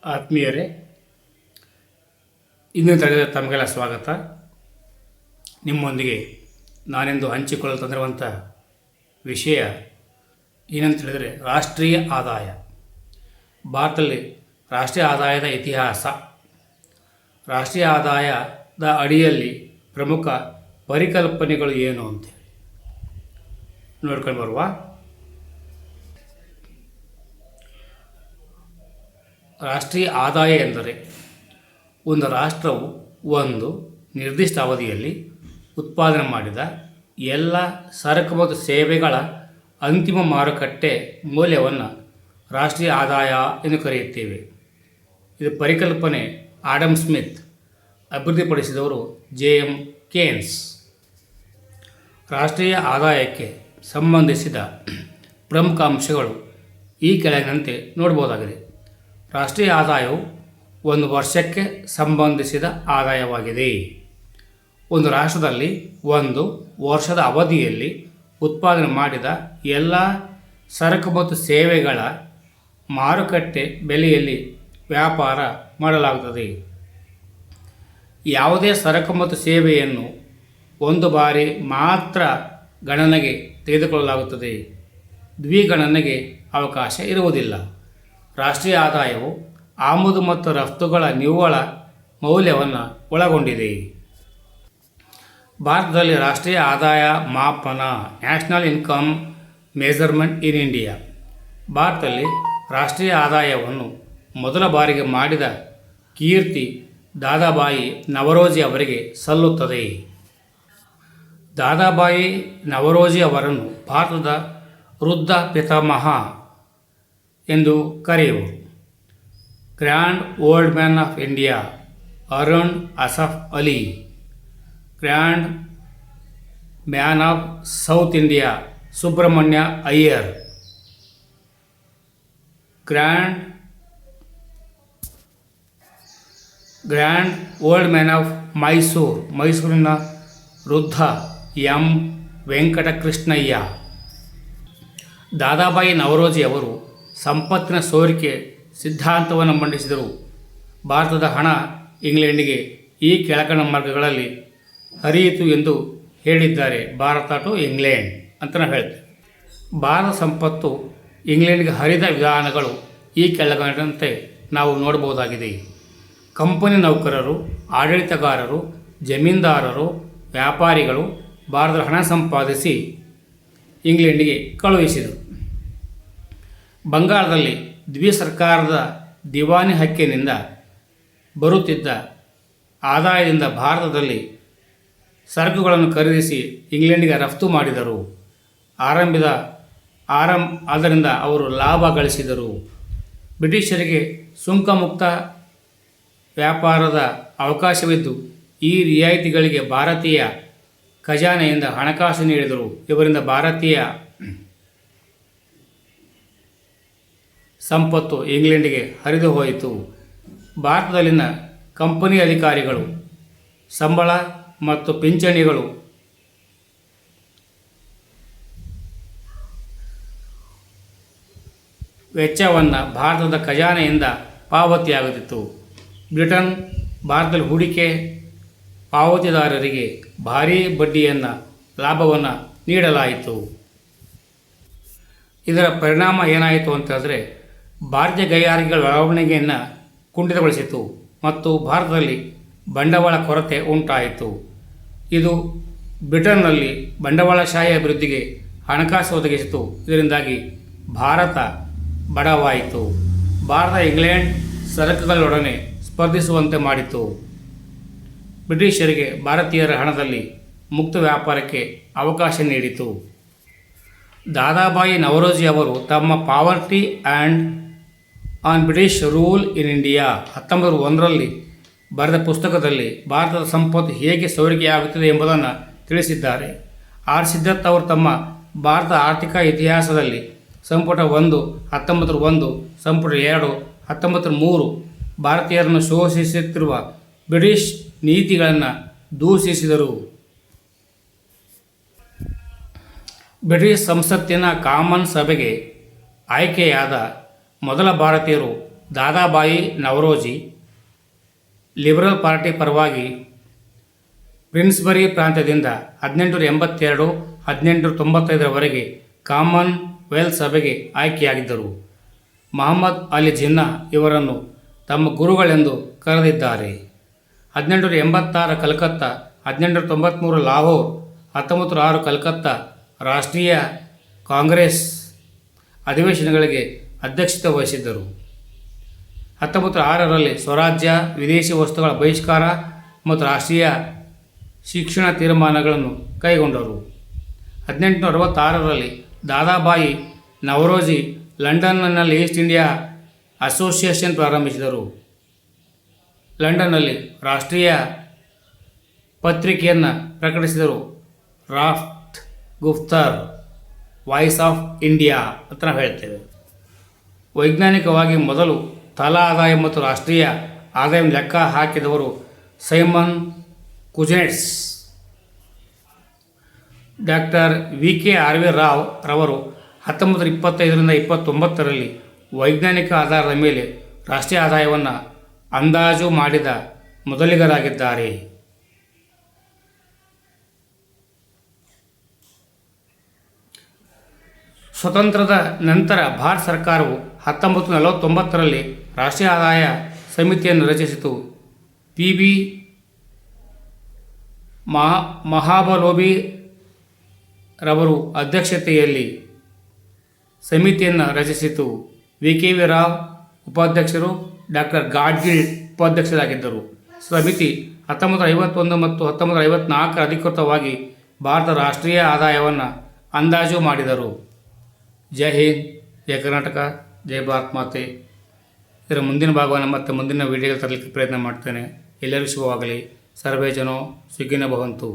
ಆತ್ಮೀಯರೇ, ಇಂದಿನ ತರಗತಿಗೆ ತಮಗೆಲ್ಲ ಸ್ವಾಗತ. ನಿಮ್ಮೊಂದಿಗೆ ನಾನೆಂದು ಹಂಚಿಕೊಳ್ಳಲು ತಂದಿರುವಂಥ ವಿಷಯ ಏನಂತ ಹೇಳಿದರೆ ರಾಷ್ಟ್ರೀಯ ಆದಾಯ. ಭಾರತದಲ್ಲಿ ರಾಷ್ಟ್ರೀಯ ಆದಾಯದ ಇತಿಹಾಸ, ರಾಷ್ಟ್ರೀಯ ಆದಾಯದ ಅಡಿಯಲ್ಲಿ ಪ್ರಮುಖ ಪರಿಕಲ್ಪನೆಗಳು ಏನು ಅಂತೇಳಿ ನೋಡ್ಕೊಂಡು ಬರುವ. ರಾಷ್ಟ್ರೀಯ ಆದಾಯ ಎಂದರೆ ಒಂದು ರಾಷ್ಟ್ರವು ಒಂದು ನಿರ್ದಿಷ್ಟ ಅವಧಿಯಲ್ಲಿ ಉತ್ಪಾದನೆ ಮಾಡಿದ ಎಲ್ಲ ಸರಕು ಮತ್ತು ಸೇವೆಗಳ ಅಂತಿಮ ಮಾರುಕಟ್ಟೆ ಮೌಲ್ಯವನ್ನು ರಾಷ್ಟ್ರೀಯ ಆದಾಯ ಎಂದು ಕರೆಯುತ್ತೇವೆ. ಇದು ಪರಿಕಲ್ಪನೆ ಆಡಮ್ ಸ್ಮಿತ್, ಅಭಿವೃದ್ಧಿಪಡಿಸಿದವರು ಜೆ.ಎಂ. ಕೇನ್ಸ್. ರಾಷ್ಟ್ರೀಯ ಆದಾಯಕ್ಕೆ ಸಂಬಂಧಿಸಿದ ಪ್ರಮುಖ ಅಂಶಗಳು ಈ ಕೆಳಗಿನಂತೆ ನೋಡಬಹುದಾಗಿದೆ. ರಾಷ್ಟ್ರೀಯ ಆದಾಯವು ಒಂದು ವರ್ಷಕ್ಕೆ ಸಂಬಂಧಿಸಿದ ಆದಾಯವಾಗಿದೆ. ಒಂದು ರಾಷ್ಟ್ರದಲ್ಲಿ ಒಂದು ವರ್ಷದ ಅವಧಿಯಲ್ಲಿ ಉತ್ಪಾದನೆ ಮಾಡಿದ ಎಲ್ಲ ಸರಕು ಮತ್ತು ಸೇವೆಗಳ ಮಾರುಕಟ್ಟೆ ಬೆಲೆಯಲ್ಲಿ ವ್ಯಾಪಾರ ಮಾಡಲಾಗುತ್ತದೆ. ಯಾವುದೇ ಸರಕು ಮತ್ತು ಸೇವೆಯನ್ನು ಒಂದು ಬಾರಿ ಮಾತ್ರ ಗಣನೆಗೆ ತೆಗೆದುಕೊಳ್ಳಲಾಗುತ್ತದೆ. ದ್ವಿಗಣನೆಗೆ ಅವಕಾಶ ಇರುವುದಿಲ್ಲ. ರಾಷ್ಟ್ರೀಯ ಆದಾಯವು ಆಮದು ಮತ್ತು ರಫ್ತುಗಳ ನಿವ್ವಳ ಮೌಲ್ಯವನ್ನು ಒಳಗೊಂಡಿದೆ. ಭಾರತದಲ್ಲಿ ರಾಷ್ಟ್ರೀಯ ಆದಾಯ ಮಾಪನ, national income measurement in India. ಭಾರತದಲ್ಲಿ ರಾಷ್ಟ್ರೀಯ ಆದಾಯವನ್ನು ಮೊದಲ ಬಾರಿಗೆ ಮಾಡಿದ ಕೀರ್ತಿ ದಾದಾಬಾಯಿ ನವರೋಜಿ ಅವರಿಗೆ ಸಲ್ಲುತ್ತದೆ. ದಾದಾಬಾಯಿ ನವರೋಜಿ ಅವರನ್ನು ಭಾರತದ ವೃದ್ಧ ಪಿತಾಮಹ ಎಂದು ಕರೆಯುವರು. Grand old man of India Arun Asaf Ali, grand man of South India Subramanya Iyer, grand old man of ಮೈಸೂರಿನ ವೃದ್ಧ ಎಂ ವೆಂಕಟಕೃಷ್ಣಯ್ಯ. ದಾದಾಬಾಯಿ ನವರೋಜಿ ಅವರು ಸಂಪತ್ತಿನ ಸೋರಿಕೆ ಸಿದ್ಧಾಂತವನ್ನು ಮಂಡಿಸಿದರು. ಭಾರತದ ಹಣ ಇಂಗ್ಲೆಂಡಿಗೆ ಈ ಕೆಳಕಂಡ ಮಾರ್ಗಗಳಲ್ಲಿ ಹರಿಯಿತು ಎಂದು ಹೇಳಿದ್ದಾರೆ. ಭಾರತ ಟು ಇಂಗ್ಲೆಂಡ್ ಅಂತ ನಾವು ಹೇಳ್ತೇವೆ. ಭಾರತ ಸಂಪತ್ತು ಇಂಗ್ಲೆಂಡ್ಗೆ ಹರಿದ ವಿಧಾನಗಳು ಈ ಕೆಳಕಂಡಂತೆ ನಾವು ನೋಡಬಹುದಾಗಿದೆ. ಕಂಪನಿ ನೌಕರರು, ಆಡಳಿತಗಾರರು, ಜಮೀನ್ದಾರರು, ವ್ಯಾಪಾರಿಗಳು ಭಾರತದ ಹಣ ಸಂಪಾದಿಸಿ ಇಂಗ್ಲೆಂಡಿಗೆ ಕಳುಹಿಸಿದರು. ಬಂಗಾಳದಲ್ಲಿ ಸರ್ಕಾರದ ದಿವಾನಿ ಹಕ್ಕಿನಿಂದ ಬರುತ್ತಿದ್ದ ಆದಾಯದಿಂದ ಭಾರತದಲ್ಲಿ ಸರಕುಗಳನ್ನು ಖರೀದಿಸಿ ಇಂಗ್ಲೆಂಡಿಗೆ ರಫ್ತು ಮಾಡಿದರು. ಆದ್ದರಿಂದ ಅವರು ಲಾಭ ಗಳಿಸಿದರು. ಬ್ರಿಟಿಷರಿಗೆ ಸುಂಕ ಮುಕ್ತ ವ್ಯಾಪಾರದ ಅವಕಾಶವಿದ್ದು ಈ ರಿಯಾಯಿತಿಗಳಿಗೆ ಭಾರತೀಯ ಖಜಾನೆಯಿಂದ ಹಣಕಾಸು ನೀಡಿದರು. ಇವರಿಂದ ಭಾರತೀಯ ಸಂಪತ್ತು ಇಂಗ್ಲೆಂಡಿಗೆ ಹರಿದು ಹೋಯಿತು. ಭಾರತದಲ್ಲಿನ ಕಂಪನಿ ಅಧಿಕಾರಿಗಳು ಸಂಬಳ ಮತ್ತು ಪಿಂಚಣಿಗಳು ವೆಚ್ಚವನ್ನು ಭಾರತದ ಖಜಾನೆಯಿಂದ ಪಾವತಿಯಾಗುತ್ತಿತ್ತು. ಬ್ರಿಟನ್ ಭಾರತದಲ್ಲಿ ಹೂಡಿಕೆ ಪಾವತಿದಾರರಿಗೆ ಭಾರೀ ಲಾಭವನ್ನು ನೀಡಲಾಯಿತು. ಇದರ ಪರಿಣಾಮ ಏನಾಯಿತು ಅಂತಂದರೆ ಭಾರತೀಯ ಕೈಗಾರಿಕೆಗಳ ಬೆಳವಣಿಗೆಯನ್ನು ಕುಂಠಿತಗೊಳಿಸಿತು ಮತ್ತು ಭಾರತದಲ್ಲಿ ಬಂಡವಾಳ ಕೊರತೆ ಉಂಟಾಯಿತು. ಇದು ಬ್ರಿಟನ್ನಲ್ಲಿ ಬಂಡವಾಳಶಾಹಿ ಅಭಿವೃದ್ಧಿಗೆ ಹಣಕಾಸು ಒದಗಿಸಿತು. ಇದರಿಂದಾಗಿ ಭಾರತ ಬಡವಾಯಿತು. ಭಾರತ ಇಂಗ್ಲೆಂಡ್ ಸರಕುಗಳೊಡನೆ ಸ್ಪರ್ಧಿಸುವಂತೆ ಮಾಡಿತು. ಬ್ರಿಟಿಷರಿಗೆ ಭಾರತೀಯರ ಹಣದಲ್ಲಿ ಮುಕ್ತ ವ್ಯಾಪಾರಕ್ಕೆ ಅವಕಾಶ ನೀಡಿತು. ದಾದಾಬಾಯಿ ನವರೋಜಿ ಅವರು ತಮ್ಮ poverty and un British rule in India 1901ರಲ್ಲಿ ಬರೆದ ಪುಸ್ತಕದಲ್ಲಿ ಭಾರತದ ಸಂಪತ್ತು ಹೇಗೆ ಸೋರಿಕೆಯಾಗುತ್ತದೆ ಎಂಬುದನ್ನು ತಿಳಿಸಿದ್ದಾರೆ. ಆರ್ ಸಿದ್ಧಾರ್ಥ್ ಅವರು ತಮ್ಮ ಭಾರತ ಆರ್ಥಿಕ ಇತಿಹಾಸದಲ್ಲಿ ಸಂಪುಟ 1 1901, ಸಂಪುಟ 2 1903 ಭಾರತೀಯರನ್ನು ಶೋಷಿಸುತ್ತಿರುವ ಬ್ರಿಟಿಷ್ ನೀತಿಗಳನ್ನು ದೂಷಿಸಿದರು. ಬ್ರಿಟಿಷ್ ಸಂಸತ್ತಿನ ಕಾಮನ್ ಸಭೆಗೆ ಆಯ್ಕೆಯಾದ ಮೊದಲ ಭಾರತೀಯರು ದಾದಾಬಾಯಿ ನವರೋಜಿ ಲಿಬರಲ್ ಪಾರ್ಟಿ ಪರವಾಗಿ ಪ್ರಿನ್ಸ್ಬರಿ ಪ್ರಾಂತ್ಯದಿಂದ 1882-1895ರವರೆಗೆ ಕಾಮನ್ವೆಲ್ತ್ ಸಭೆಗೆ ಆಯ್ಕೆಯಾಗಿದ್ದರು. ಮಹಮ್ಮದ್ ಅಲಿ ಜಿನ್ನಾ ಇವರನ್ನು ತಮ್ಮ ಗುರುಗಳೆಂದು ಕರೆದಿದ್ದಾರೆ. 1886 ಕಲ್ಕತ್ತಾ, 1893 ಲಾಹೋರ್, 1906 ಕಲ್ಕತ್ತಾ ರಾಷ್ಟ್ರೀಯ ಕಾಂಗ್ರೆಸ್ ಅಧಿವೇಶನಗಳಿಗೆ ಅಧ್ಯಕ್ಷತೆ ವಹಿಸಿದ್ದರು. 1906ರಲ್ಲಿ ಸ್ವರಾಜ್ಯ, ವಿದೇಶಿ ವಸ್ತುಗಳ ಬಹಿಷ್ಕಾರ ಮತ್ತು ರಾಷ್ಟ್ರೀಯ ಶಿಕ್ಷಣ ತೀರ್ಮಾನಗಳನ್ನು ಕೈಗೊಂಡರು. 1866ರಲ್ಲಿ ದಾದಾಬಾಯಿ ನವರೋಜಿ ಲಂಡನ್ನಲ್ಲಿ ಈಸ್ಟ್ ಇಂಡಿಯಾ ಅಸೋಸಿಯೇಷನ್ ಪ್ರಾರಂಭಿಸಿದರು. ಲಂಡನ್ನಲ್ಲಿ ರಾಷ್ಟ್ರೀಯ ಪತ್ರಿಕೆಯನ್ನು ಪ್ರಕಟಿಸಿದರು. ರಾಫ್ಟ್ ಗುಫ್ತರ್, ವಾಯ್ಸ್ ಆಫ್ ಇಂಡಿಯಾ ಅಂತ ನಾವು ಹೇಳ್ತೇವೆ. ವೈಜ್ಞಾನಿಕವಾಗಿ ಮೊದಲು ತಲಾ ಆದಾಯ ಮತ್ತು ರಾಷ್ಟ್ರೀಯ ಆದಾಯವನ್ನು ಲೆಕ್ಕ ಹಾಕಿದವರು ಸೈಮನ್ ಕುಜ್ನೆಟ್ಸ್. ಡಾಕ್ಟರ್ ವಿ.ಕೆ.ಆರ್.ವಿ. ರಾವ್ ರವರು 1925-29ರಲ್ಲಿ ವೈಜ್ಞಾನಿಕ ಆಧಾರದ ಮೇಲೆ ರಾಷ್ಟ್ರೀಯ ಆದಾಯವನ್ನು ಅಂದಾಜು ಮಾಡಿದ ಮೊದಲಿಗರಾಗಿದ್ದಾರೆ. ಸ್ವತಂತ್ರದ ನಂತರ ಭಾರತ ಸರ್ಕಾರವು 1949ರಲ್ಲಿ ರಾಷ್ಟ್ರೀಯ ಆದಾಯ ಸಮಿತಿಯನ್ನು ರಚಿಸಿತು. ಪಿ.ಬಿ. ಮಹಾಬಲೋಬಿ ರವರು ಅಧ್ಯಕ್ಷತೆಯಲ್ಲಿ ಸಮಿತಿಯನ್ನು ರಚಿಸಿತು. ವಿ.ಕೆ.ವಿ. ರಾವ್ ಉಪಾಧ್ಯಕ್ಷರು, ಡಾಕ್ಟರ್ ಗಾಡ್ಗಿಲ್ ಉಪಾಧ್ಯಕ್ಷರಾಗಿದ್ದರು. ಸಮಿತಿ 1951 ಮತ್ತು 1954 ಅಧಿಕೃತವಾಗಿ ಭಾರತದ ರಾಷ್ಟ್ರೀಯ ಆದಾಯವನ್ನು ಅಂದಾಜು ಮಾಡಿದರು. ಜೈ ಹಿಂದ್, ಜೈ ಕರ್ನಾಟಕ, ಜೈ ಭಾರತ್ ಮಾತೆ. ಇದರ ಮುಂದಿನ ಭಾಗವನ್ನು ಮತ್ತೆ ಮುಂದಿನ ವಿಡಿಯೋಗೆ ತರಲಿಕ್ಕೆ ಪ್ರಯತ್ನ ಮಾಡ್ತೇನೆ. ಎಲ್ಲರಿಗೂ ಶುಭವಾಗಲಿ. ಸರ್ವೇ ಜನೋ ಸುಖಿನೋ ಭವಂತು.